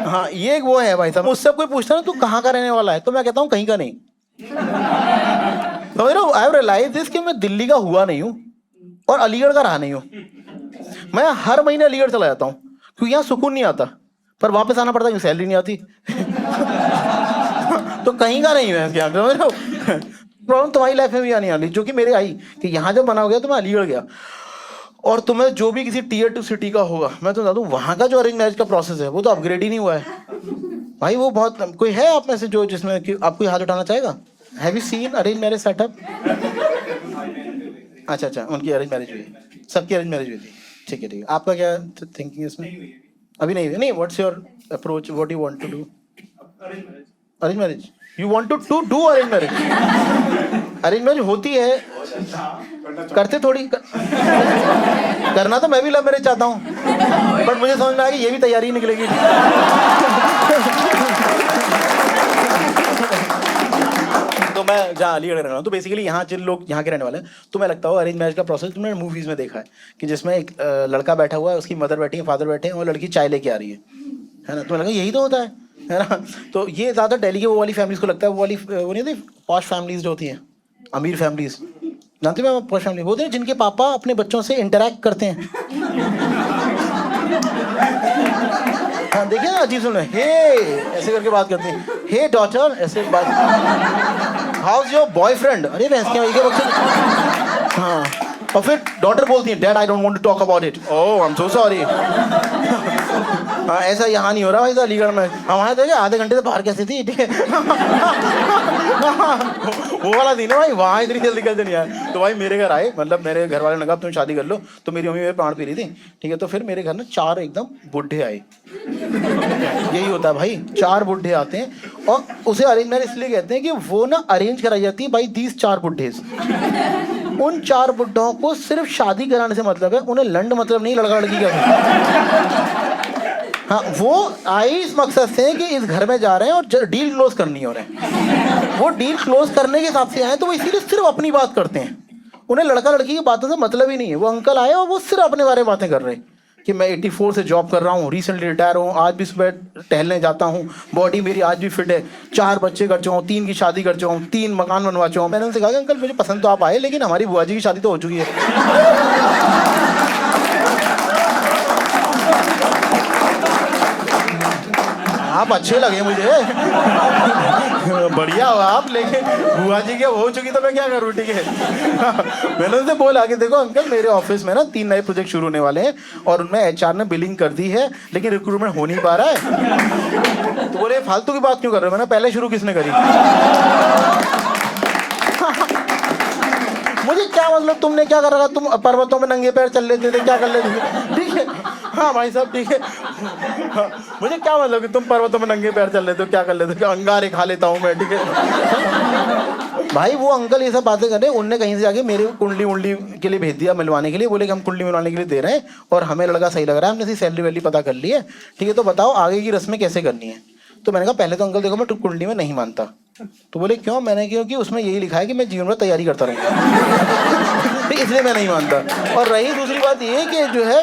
हाँ ये एक वो है भाई साहब, मुझसे कोई पूछता ना तू कहाँ का रहने वाला है, तो मैं कहता हूँ कहीं का नहीं। समझ रहे हो, आई हैव रियलाइज्ड दिस कि मैं दिल्ली का हुआ नहीं हूँ और अलीगढ़ का रहा नहीं हूँ। मैं हर महीने अलीगढ़ चला जाता हूँ क्योंकि यहाँ सुकून नहीं आता, पर वापस आना पड़ता है क्योंकि सैलरी नहीं आती। तो कहीं का नहीं है क्या, समझ रहे हो। प्रॉब्लम तुम्हारी लाइफ में भी आने वाली, जो कि मेरे आई कि यहाँ जब बना हो गया तो मैं अलीगढ़ गया। और तुम्हें जो भी किसी टियर 2 सिटी का होगा, मैं तो बता दूँ वहाँ का जो अरेंज मैरिज का प्रोसेस है वो तो अपग्रेड ही नहीं हुआ है भाई। वो बहुत, कोई है आप में से जो जिसमें कि आपको हाथ उठाना चाहेगा? Have you seen arrange marriage setup? अच्छा उनकी अरेंज मैरिज हुई, सबकी अरेंज मैरिज हुई थी। ठीक है आपका क्या थिंकिंग है इसमें? अभी नहीं हुई। नहीं, what's your approach, what you want to do? Arrange marriage you want to do arrange marriage? Arrange marriage होती है, करते थोड़ी करना तो मैं भी लव मैरिज चाहता हूँ, बट मुझे समझ में आया कि ये भी तैयारी ही निकलेगी। तो मैं जहाँ अलीगढ़ रह रहा हूँ, तो बेसिकली यहाँ जिन लोग यहाँ के रहने वाले हैं, तो मैं लगता है अरेंज मैरिज का प्रोसेस तुमने मूवीज में देखा है कि जिसमें एक लड़का बैठा हुआ है, उसकी मदर बैठी है, फादर बैठे हैं, और लड़की चाय लेके आ रही है ना। तो लगा यही तो होता है ना। तो ये ज़्यादा दिल्ली के वो वाली फैमिलीज को लगता है, वो वाली वो नहीं होती पॉश फैमिलीज जो होती हैं, अमीर फैमिलीज, जानते हो मैं पॉश फैमिली होते हैं जिनके पापा अपने बच्चों से इंटरेक्ट करते हैं। हाँ देखिए ना, अजीब सुन, हे ऐसे करके बात करते हैं, हे डॉटर ऐसे बात, हाउ इज योर बॉयफ्रेंड, अरे भैंस क्या ये बच्चे। हाँ और फिर डॉटर बोलती है dad I don't want to talk about it, oh I am so sorry. हाँ ऐसा यहाँ नहीं हो रहा भाई अलीगढ़ में, हमारे देखिए आधे घंटे से बाहर कैसे थी। ठीक है वो वाला दिन है भाई, वहाँ इतनी जल्दी कैसे नहीं आया। तो भाई मेरे घर आए, मतलब मेरे घर वाले ने कहा तुम शादी कर लो, तो मेरी मम्मी मेरे प्राण पी रही थी। ठीक है तो फिर मेरे घर ना 4 एकदम बुढ़े आए। यही होता है भाई, 4 बुढ़े आते हैं, और उसे अरेंज मैरिज इसलिए कहते हैं कि वो ना अरेंज कराई जाती है भाई दीज 4 बुढ़े। उन 4 बुड्ढों को सिर्फ शादी कराने से मतलब है, उन्हें लंड मतलब नहीं लड़का लड़की का। हाँ, वो आए इस मकसद से कि इस घर में जा रहे हैं और डील क्लोज करनी हो रहे हैं। वो डील क्लोज करने के हिसाब से आए तो वो इसीलिए सिर्फ अपनी बात करते हैं। उन्हें लड़का लड़की की बातों से मतलब ही नहीं है। वो अंकल आए और वो सिर्फ अपने बारे में बातें कर रहे हैं कि मैं 84 से जॉब कर रहा हूँ, रिसेंटली रिटायर हूँ, आज भी सुबह टहलने जाता हूँ, बॉडी मेरी आज भी फिट है, 4 बच्चे कर चुका हूँ, 3 की शादी कर चुका हूँ, 3 मकान बनवा चुका हूँ। मैंने उनसे कहा कि अंकल मुझे पसंद तो आप आए, लेकिन हमारी बुआ जी की शादी तो हो चुकी है। आप अच्छे लगे मुझे, बढ़िया हो आप, लेकिन बुआ जी के हो चुकी तो मैं क्या करूँ, ठीक है। मैंने उनसे बोला कि देखो अंकल, मेरे ऑफिस में ना 3 नए प्रोजेक्ट शुरू होने वाले हैं और उनमें HR ने बिलिंग कर दी है, लेकिन रिक्रूटमेंट हो नहीं पा रहा है। तो बोले फालतू की बात क्यों कर रहे हो? मैंने पहले शुरू किसने करी? मुझे क्या मतलब, तुमने क्या कर रखा? तुम पर्वतों में नंगे पैर चल लेते थे, क्या कर लेते थे, ठीक है। हाँ भाई साहब, ठीक है। हाँ, मुझे क्या मतलब कि तुम पर्वतों में नंगे पैर चल लेते हो, क्या कर लेते हो, क्या अंगारे खा लेता हूँ मैं, ठीक है। भाई वो अंकल ये सब बातें कर रहे हैं। उनने कहीं से जाके मेरे कुंडली उंडली के लिए भेज दिया मिलवाने के लिए। बोले कि हम कुंडली मिलवाने के लिए दे रहे हैं और हमें लड़का सही लग रहा है, हमने इसकी सैलरी वैली पता कर ली है, ठीक है, तो बताओ आगे की रस्में कैसे करनी है। तो मैंने कहा पहले तो अंकल देखो, मैं कुंडली में नहीं मानता। तो बोले क्यों? मैंने क्योंकि उसमें यही लिखा है कि मैं जीवन में तैयारी करता रहूँगा, इसलिए मैं नहीं मानता। और रही दूसरी बात ये कि जो है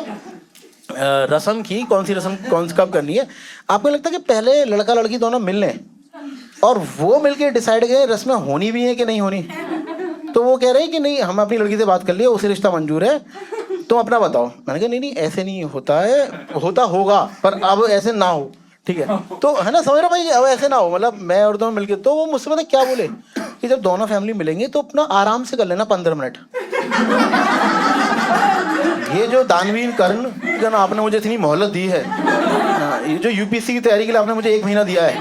रस्म की, कौन सी रस्म कौन सी कब करनी है। आपको लगता है कि पहले लड़का लड़की दोनों मिल लें और वो मिलके डिसाइड करें रस्में होनी भी है कि नहीं होनी? तो वो कह रहे हैं कि नहीं, हम अपनी लड़की से बात कर लिए, उसे रिश्ता मंजूर है, तुम अपना बताओ। मैंने कहा नहीं नहीं, ऐसे नहीं होता है, होता होगा पर अब ऐसे ना हो, ठीक है। तो है ना, समझ रहे भाई, अब ऐसे ना हो, मतलब मैं और दोनों मिलके। तो वो मुझसे पता क्या बोले कि जब दोनों फैमिली मिलेंगे तो अपना आराम से कर लेना 15 मिनट। ये जो दानवीर कर्ण जन आपने मुझे इतनी मोहलत दी है, ये जो UPSC की तैयारी के लिए आपने मुझे 1 महीना दिया है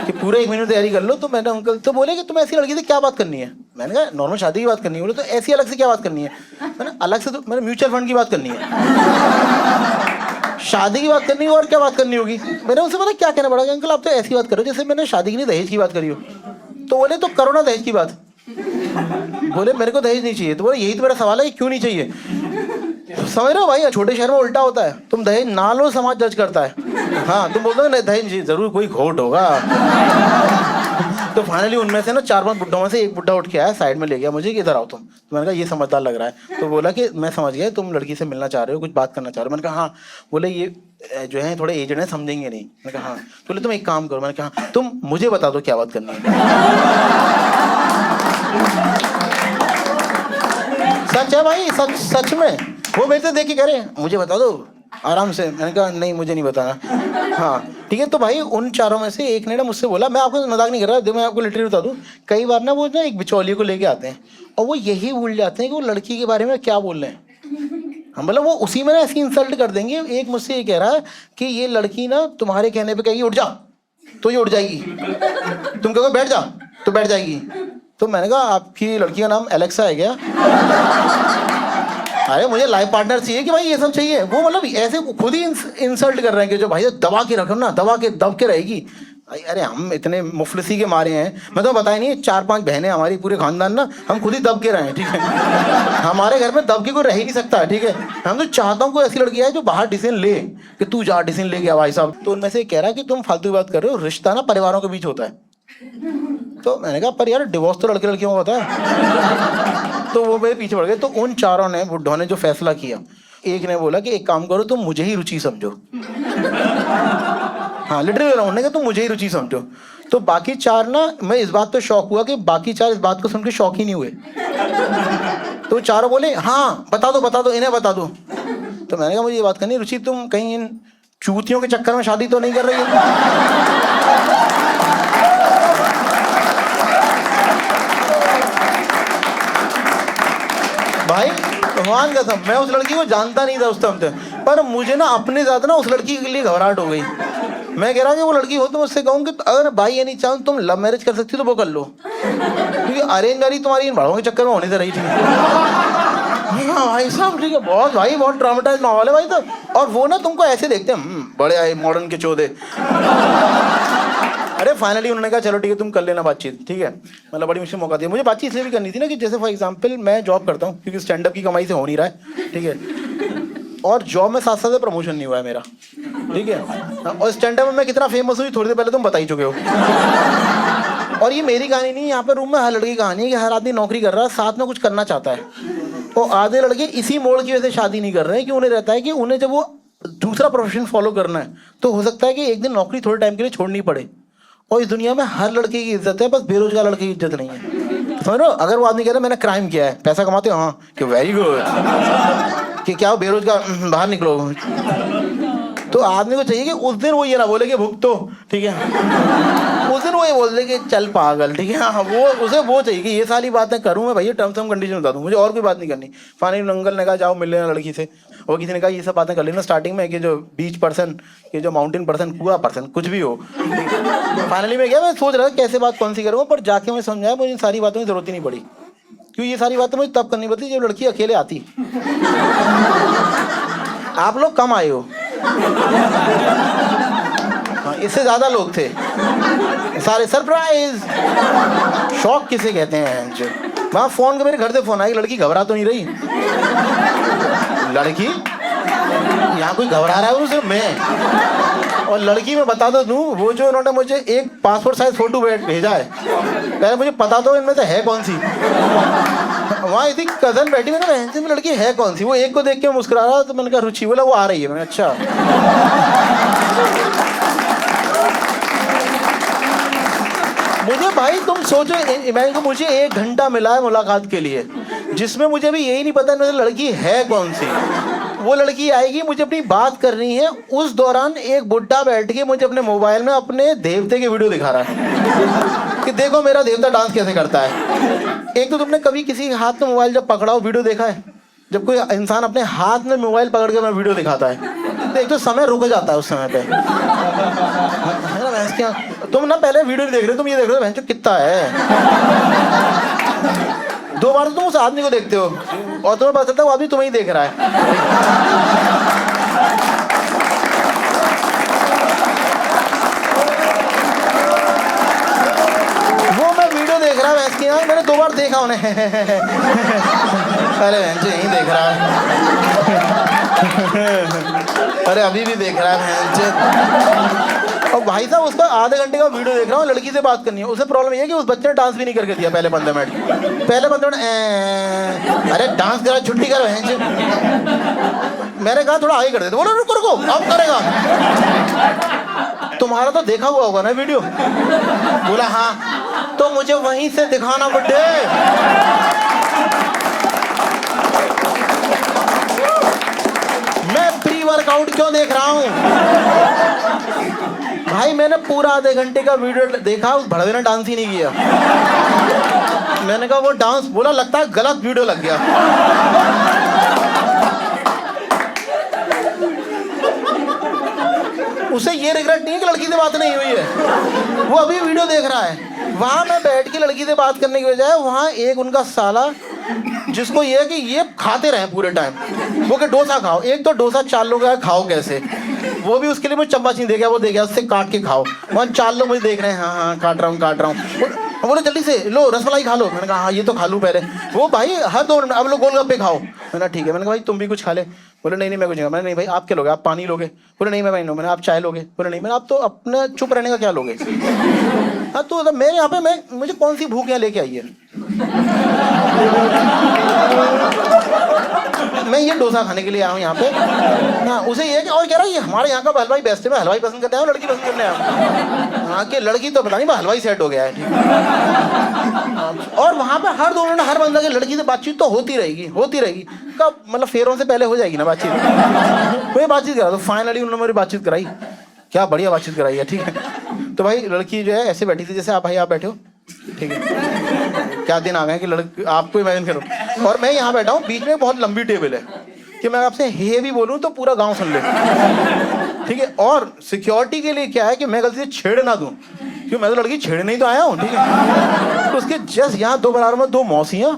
कि पूरे 1 महीने तैयारी कर लो। तो मैंने अंकल तो बोले कि तुम ऐसी लड़की से क्या बात करनी है? मैंने कहा नॉर्मल शादी की बात करनी है। बोले तो ऐसी अलग से क्या बात करनी है? मैंने अलग से तो मैंने म्यूचुअल फंड की बात करनी है, शादी की बात करनी है, और क्या बात करनी होगी? मैंने उनसे पता क्या कहना पड़ा कि अंकल आप तो ऐसी बात करो जैसे मैंने शादी की नहीं दहेज की बात करी हो। तो बोले तो करो ना दहेज की बात। बोले मेरे को दहेज नहीं चाहिए। तो बोले यही तो मेरा सवाल है कि क्यों नहीं चाहिए? समझ रहे हो भाई, छोटे शहर में उल्टा होता है, तुम दहेज ना लो समाज जज करता है। हाँ, तुम बोलते हो ना दहेज चाहिए, जरूर कोई घोट होगा। तो फाइनली उनमें से ना 4-5 बुड्ढों में से एक बुड्ढा उठ के आया, साइड में ले गया मुझे कि इधर आओ तुम। तो मैंने कहा ये समझदार लग रहा है। तो बोला कि मैं समझ गया, तुम लड़की से मिलना चाह रहे हो, कुछ बात करना चाह रहे हो। मैंने कहा हाँ। बोले ये जो है थोड़े एजेड है, समझेंगे नहीं। मैंने कहा हाँ। तो बोले तुम एक काम करो। मैंने कहा तुम मुझे बता दो क्या बात करनी है। सच है भाई, सच सच में वो मेरे से देख के कह रहे मुझे बता दो आराम से। मैंने कहा नहीं मुझे नहीं बताना। हाँ ठीक है। तो भाई उन चारों में से एक ने ना मुझसे बोला, मैं आपको मजाक नहीं कर रहा, मैं आपको लिटरली बता दूं, कई बार ना वो ना एक बिचौलिए को लेके आते हैं और वो यही भूल जाते हैं कि वो लड़की के बारे में क्या बोल रहे हैं। हम मतलब वो उसी में ना ऐसी इंसल्ट कर देंगे। एक मुझसे ये कह रहा है कि ये लड़की ना तुम्हारे कहने पे कहेगी उठ जा तो ये उठ जाएगी, तुम कहोगे बैठ जा तो बैठ जाएगी। तो मैंने कहा आपकी लड़की का नाम एलेक्सा है क्या? अरे मुझे लाइफ पार्टनर चाहिए कि भाई ये सब चाहिए। वो मतलब ऐसे खुद ही इंसल्ट कर रहे हैं कि जो भाई दबा के रखो ना, दबा के दब के रहेगी। अरे हम इतने मुफलिसी के मारे हैं, मैं तो बताया नहीं 4-5 बहनें हमारी, पूरे खानदान ना, हम खुद ही दब के रहे हैं, ठीक है। हमारे घर में दब के कोई रह ही नहीं सकता, ठीक है। हम तो चाहता हूँ कोई ऐसी लड़की है जो बाहर डिसीजन ले कि तू जा, डिसीजन ले गया भाई साहब। तो उनमें से कह रहा है कि तुम फालतू बात कर रहे हो, रिश्ता ना परिवारों के बीच होता है। तो मैंने कहा पर यार डिवोर्स तो लड़के लड़कियों का होता है। तो वो मेरे पीछे पड़ गए। तो उन चारों ने, बुड्ढों ने जो फैसला किया, एक ने बोला कि एक काम करो तुम मुझे ही रुचि समझो। हाँ लिटरली उन्होंने कहा तुम मुझे ही रुचि समझो। तो बाकी 4 ना, मैं इस बात पे शौक हुआ कि बाकी 4 इस बात को सुन के शौक ही नहीं हुए। तो चारों बोले हाँ बता दो इन्हें बता दो। तो मैंने कहा मुझे ये बात करनी, रुचि तुम कहीं इन चूतियों के चक्कर में शादी तो नहीं कर रही है? भाई भगवान कसम मैं उस लड़की को जानता नहीं था उस टाइम पे, पर मुझे ना अपने ज्यादा ना उस लड़की के लिए घबराहट हो गई। मैं कह रहा कि वो लड़की हो तो मुझसे कहूँ कि अगर भाई ये नहीं चाहूँ तुम लव मैरिज कर सकती हो तो वो कर लो, क्योंकि अरेंज मैरिज तुम्हारी इन भाड़ों के चक्कर में होने से रही थी। हाँ भाई साहब ठीक है, बहुत भाई बहुत ट्रॉमेटाइज माहौल है भाई। तो और वो ना तुमको ऐसे देखते हैं बड़े आए मॉडर्न के चौधे। अरे फाइनली उन्होंने कहा चलो ठीक है तुम कर लेना बातचीत, ठीक है। मतलब बड़ी मुश्किल मौका दिया मुझे। बातचीत इसलिए भी करनी थी ना कि जैसे फॉर एग्जांपल मैं जॉब करता हूँ, क्योंकि स्टैंड अप की कमाई से हो नहीं रहा है, ठीक है। और जॉब में साथ साथ प्रमोशन नहीं हुआ है मेरा, ठीक है। और स्टैंड अप में मैं कितना फेमस हुई थोड़ी देर पहले तुम बता ही चुके हो। और ये मेरी कहानी नहीं, यहाँ पे रूम में हर लड़की की कहानी है कि हर आदमी नौकरी कर रहा है, साथ में कुछ करना चाहता है। तो आधे लड़के इसी मोड़ की वजह से शादी नहीं कर रहे हैं कि उन्हें रहता है कि उन्हें जब वो दूसरा प्रोफेशन फॉलो करना है तो हो सकता है कि एक दिन नौकरी थोड़े टाइम के लिए छोड़नी पड़े। और इस दुनिया में हर लड़के की इज्जत है, बस बेरोजगार लड़के की इज्जत नहीं है। समझ लो, अगर वो आदमी कह रहा है मैंने क्राइम किया है, पैसा कमाते हो, हाँ कि वेरी गुड, कि क्या हो बेरोजगार, बाहर निकलो। तो आदमी को चाहिए कि उस दिन वो ये ना बोले कि भुगतो, ठीक है, उस दिन वो ये बोल दे कि चल पागल, ठीक है। हाँ, वो उसे वो चाहिए कि ये सारी बातें करूँ मैं भैया, टर्म्स एंड कंडीशन बता दूँ, मुझे और कोई बात नहीं करनी। फानी अंकल ने कहा जाओ मिल लेना लड़की से, और किसी ने कहा ये सब बातें कर लेना स्टार्टिंग में कि जो बीच पर्सन, ये जो माउंटेन पर्सन, कुआ पर्सन, कुछ भी हो। फाइनली मैं गया, मैं सोच रहा था कैसे बात कौन सी करूँगा, पर जाके मैं समझाया मुझे इन सारी बातों की जरूरत ही नहीं पड़ी, क्योंकि ये सारी बातें मुझे तब करनी पड़ती जब लड़की अकेले आती। आप लोग कम आए हो, हाँ, इससे ज्यादा लोग थे सारे। सरप्राइज शॉक किसे कहते हैं जो वहाँ फोन के, मेरे घर से फोन आया, लड़की घबरा तो नहीं रही। लड़की यहाँ कोई घबरा रहा है, वो सिर्फ मैं। और लड़की में बता दो दूँ, वो जो उन्होंने मुझे एक पासपोर्ट साइज फोटो भेजा है, पहले मुझे पता तो इनमें से है कौन सी। वहाँ इसी कजन बैठी, मैंने बहन से लड़की है कौन सी, वो एक को देख के मुस्कुरा रहा, तो मैंने कहा रुचि, बोला वो आ रही है। मैंने अच्छा। मुझे भाई तुम सोचो, इमेजिन को मुझे 1 घंटा मिला है मुलाकात के लिए, जिसमें मुझे भी यही नहीं पता मुझे लड़की है कौन सी। वो लड़की आएगी, मुझे अपनी बात करनी है, उस दौरान एक बुड्ढा बैठ के मुझे अपने मोबाइल में अपने देवते के वीडियो दिखा रहा है कि देखो मेरा देवता डांस कैसे करता है। एक तो तुमने कभी किसी हाथ में मोबाइल जब पकड़ाओ वीडियो देखा है? जब कोई इंसान अपने हाथ में मोबाइल पकड़ के वीडियो दिखाता है तो एक तो समय रुक जाता है उस समय पे, है ना। भैंस क्या, तुम ना पहले वीडियो नहीं देख रहे, तुम ये देख रहे हो भैंस कितना है। 2 बार तो तुम उस आदमी को देखते हो और तुम्हें पता चलता है वो आदमी तुम्हें ही देख रहा है। वो मैं वीडियो देख रहा भैंस की, मैंने 2 बार देखा उन्हें। अरे भैंस यहीं देख रहा है। अरे अभी भी देख रहा है। और भाई साहब उसका आधे घंटे का वीडियो देख रहा हूँ, लड़की से बात करनी है। उसे प्रॉब्लम ये है कि उस बच्चे ने डांस भी नहीं करके दिया पहले 15 मिनट। पहले 15 मिनट अरे डांस करा, छुट्टी करो। मैंने कहा थोड़ा आगे कर देते, बोलो रुको रुको अब करेगा। तुम्हारा तो देखा हुआ होगा ना वीडियो? बोला हाँ, तो मुझे वहीं से दिखाना बुड्ढे। मैं प्री वर्कआउट क्यों देख रहा हूँ भाई? मैंने पूरा आधे घंटे का वीडियो देखा, उस भड़वे ने डांस ही नहीं किया। मैंने कहा वो डांस, बोला लगता है गलत वीडियो लग गया। उसे ये रिग्रेट नहीं है कि लड़की से बात नहीं हुई है, वो अभी वीडियो देख रहा है। वहां मैं बैठ के लड़की से बात करने की बजाय वहां एक उनका साला, जिसको ये है कि ये खाते रहे पूरे टाइम, वो कि डोसा खाओ। एक तो डोसा 4 लोग का खाओ कैसे, वो भी उसके लिए मुझे चम्मच नहीं दे गया, वो दे गया उससे काट के खाओ। वहाँ 4 लोग मुझे देख रहे हैं, हाँ हाँ काट रहा हूँ। बोले जल्दी से लो रसमलाई खा लो। मैंने कहा हाँ ये तो खा लूँ पहले। वो भाई हर 2 मिनट अब लोग गोलगप्पे खाओ। मैंने ठीक है। मैंने कहा भाई तुम भी कुछ खा ले। बोले नहीं मैं कुछ नहीं। मैंने नहीं भाई आप क्या लोगे, आप पानी लोगे? बोले नहीं मैं भाई नो। मैंने आप चाय लोगे? बोले नहीं। मैंने आप तो अपना चुप रहने का क्या लोगे? हाँ तो मेरे यहाँ पे मुझे कौन सी भूख यहाँ लेके आई है? मैं ये डोसा खाने के लिए आया हूँ यहाँ पे ना। उसे ये कि और कह रहा है ये हमारे यहाँ का हलवाई बेस्ट है, मैं हलवाई पसंद करते हैं, लड़की पसंद करने आया। हाँ कि लड़की तो पता नहीं हलवाई सेट हो गया है, ठीक। और वहाँ पे हर 2 मिनट हर बंदा की लड़की से बातचीत तो होती रहेगी कब मतलब फेरों से पहले हो जाएगी ना बातचीत। कोई बातचीत करा तो फाइनली उन्होंने मेरी बातचीत कराई, क्या बढ़िया बातचीत कराई है, ठीक है। तो भाई लड़की जो है ऐसे बैठी थी जैसे आप भाई आप बैठे हो, ठीक है। क्या दिन आ गए कि लड़की आपको इमेजिन करो और मैं यहाँ बैठा हूँ, बीच में बहुत लंबी टेबल है कि मैं आपसे हे भी बोलूँ तो पूरा गांव सुन ले, ठीक है। और सिक्योरिटी के लिए क्या है कि मैं गलती से छेड़ ना दूँ, क्योंकि मैं तो लड़की छेड़ने ही तो आया हूँ, ठीक है। तो उसके जस्ट यहाँ 2 बराबर में 2 मौसियाँ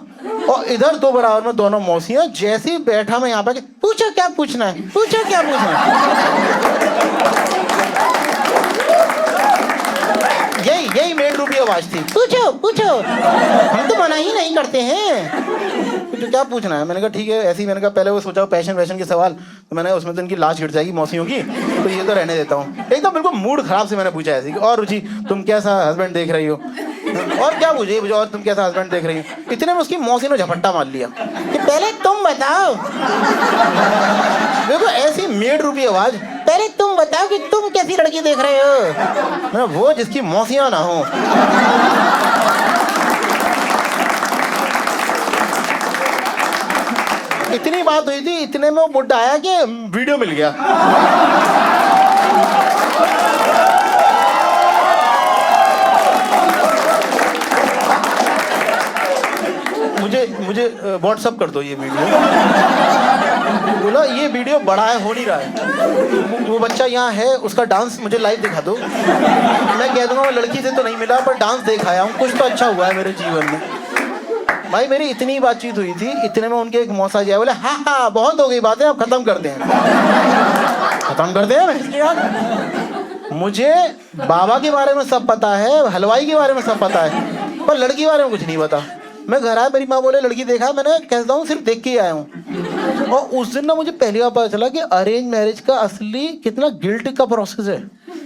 और इधर 2 बराबर में दोनों मौसियाँ। जैसे ही बैठा मैं यहाँ पे, पूछो क्या पूछना है, पूछो क्या पूछना है। यही मेड रूपी आवाज थी, पूछो पूछो, हम तो मना ही नहीं करते हैं, तो क्या पूछना है। मैंने कहा ठीक है ऐसे ही। मैंने कहा पहले वो सोचा पैशन वैशन के सवाल, तो मैंने उसमें तो इनकी लाश गिर जाएगी मौसियों की, तो ये तो रहने देता हूँ। एकदम बिल्कुल मूड खराब से मैंने पूछा ऐसे, और रुचि तुम कैसा हस्बैंड देख रही हो, और क्या पूछे और तुम कैसा हस्बैंड देख रही हो। इतने में उसकी मौसी ने झपट्टा मार लिया कि पहले तुम बताओ। देखो ऐसी मेड रूपी आवाज, पहले तुम बताओ कि तुम कैसी लड़की देख रहे हो। मैं वो जिसकी मौसियां ना हो। इतनी बात हुई थी, इतने में वो बुड्ढा आया कि वीडियो मिल गया। मुझे व्हाट्सअप कर दो ये वीडियो। बोला ये वीडियो बड़ा है, हो नहीं रहा है। वो बच्चा यहाँ है, उसका डांस मुझे लाइव दिखा दो। मैं कह दूंगा मैं लड़की से तो नहीं मिला पर डांस देख आया हूँ, कुछ तो अच्छा हुआ है मेरे जीवन में। भाई मेरी इतनी बातचीत हुई थी, इतने में उनके एक मौसा जी आए, बोले हाँ बहुत हो गई बातें, अब खत्म करते हैं। खत्म करते हैं। मुझे बाबा के बारे में सब पता है, हलवाई के बारे में सब पता है, पर लड़की के बारे में कुछ नहीं पता। मैं घर आया, मेरी माँ बोले लड़की देखा, मैंने कहता हूँ सिर्फ देख के ही आया हूँ। और उस दिन ना मुझे पहली बार पता चला कि अरेंज मैरिज का असली कितना गिल्ट का प्रोसेस है।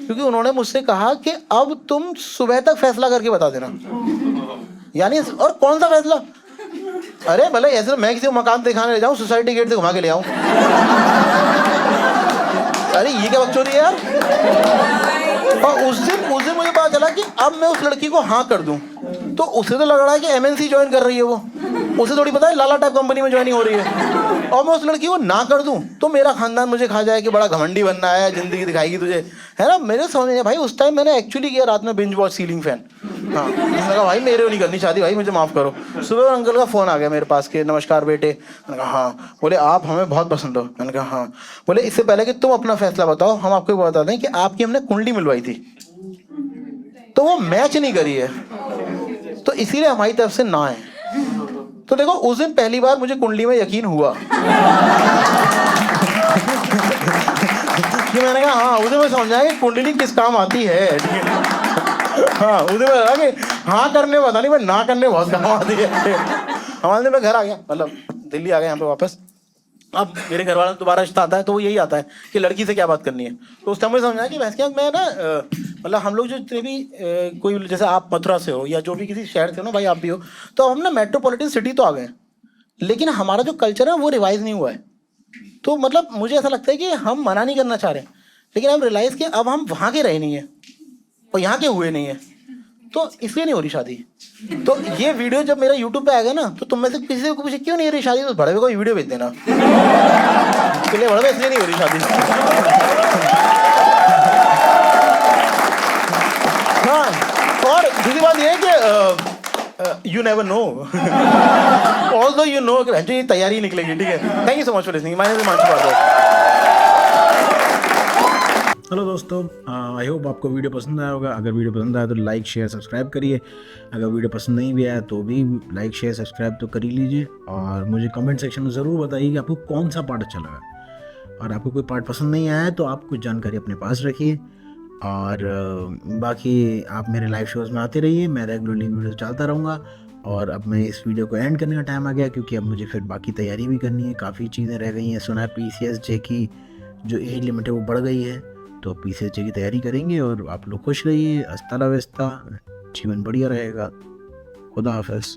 क्योंकि उन्होंने मुझसे कहा कि अब तुम सुबह तक फैसला करके बता देना। यानी और कौन सा फैसला? अरे भले ऐसे मैं किसी को मकान दिखाने ले जाऊँ, सोसाइटी गेट से घुमा के ले आऊँ। अरे ये क्या बकचोदी है यार। और उस दिन मुझे पता चला कि अब मैं उस लड़की को हाँ कर दूं, तो उसे तो लग रहा है कि एमएनसी ज्वाइन कर रही है वो, उसे थोड़ी पता है लाला टाइप कंपनी में ज्वाइनिंग हो रही है। और मैं उस लड़की को ना कर दूं तो मेरा खानदान मुझे खा जाए कि बड़ा घमंडी बनना है, जिंदगी दिखाएगी तुझे, है ना। मेरे समझ में भाई उस टाइम मैंने एक्चुअली किया रात में बिंज वॉच सीलिंग फैन। हाँ मैंने कहा भाई मेरे को नहीं करनी शादी, भाई मुझे माफ़ करो। सुबह अंकल का फ़ोन आ गया मेरे पास के नमस्कार बेटे। मैंने कहा हाँ। बोले आप हमें बहुत पसंद हो। मैंने कहा हाँ। बोले इससे पहले कि तुम अपना फैसला बताओ, हम आपको बता दें कि आपकी हमने कुंडली मिलवाई थी तो वो मैच नहीं करी है, तो इसीलिए हमारी तरफ से ना है। तो देखो उस दिन पहली बार मुझे कुंडली में यकीन हुआ कि मैंने कहा हाँ, उसे मैं समझा कि कुंडली किस काम आती है। हाँ उसे मैं लगा कि हाँ करने पता नहीं, पर ना करने बहुत काम आती है। हमारे दिन मैं घर आ गया, मतलब दिल्ली आ गया यहाँ पे वापस। अब मेरे घर वालों को दोबारा रिश्ता आता है तो वो यही आता है कि लड़की से क्या बात करनी है। तो उस टाइम मुझे समझा कि वैसे क्या मैं ना मतलब हम लोग जो जितने भी कोई जैसे आप मथुरा से हो या जो भी किसी शहर से हो ना भाई, आप भी हो, तो हम ना मेट्रोपॉलिटन सिटी तो आ गए, लेकिन हमारा जो कल्चर है वो रिवाइज नहीं हुआ है। तो मतलब मुझे ऐसा लगता है कि हम मना नहीं करना चाह रहे, लेकिन हम रियलाइज़ कि अब हम वहाँ के रहे नहीं हैं और यहाँ के हुए नहीं हैं, तो इसलिए नहीं हो रही शादी। तो ये वीडियो जब मेरा यूट्यूब पे आएगा ना, तो तुम में से किसी को पूछे क्यों नहीं हो रही शादी, तो बड़े को वीडियो भेज देना इसलिए बड़े इसलिए नहीं हो रही शादी। हाँ, और दूसरी बात ये है कि you never know, although you know कि ये तैयारी निकलेगी। ठीक है, thank you so much for listening. My name is Himanshu पारदर्शी। हेलो दोस्तों, आई होप आपको वीडियो पसंद आया होगा। अगर वीडियो पसंद आया तो लाइक शेयर सब्सक्राइब करिए। अगर वीडियो पसंद नहीं भी आया तो भी लाइक शेयर सब्सक्राइब तो कर ही लीजिए। और मुझे कमेंट सेक्शन में ज़रूर बताइए कि आपको कौन सा पार्ट अच्छा लगा। और आपको कोई पार्ट पसंद नहीं आया है तो आप कुछ जानकारी अपने पास रखिए। और बाकी आप मेरे लाइव शोज़ में आते रहिए, मैं रेगुलरली वीडियो डालता रहूँगा। और अब मैं इस वीडियो को एंड करने का टाइम आ गया, क्योंकि अब मुझे फिर बाकी तैयारी भी करनी है। काफ़ी चीज़ें रह गई हैं। सुना है PCSJ की जो एज लिमिट है वो बढ़ गई है, तो PCSJ की तैयारी करेंगे। और आप लोग खुश रहिए। अस्ता ला वेस्ता, जीवन बढ़िया रहेगा। खुदा हाफिज़।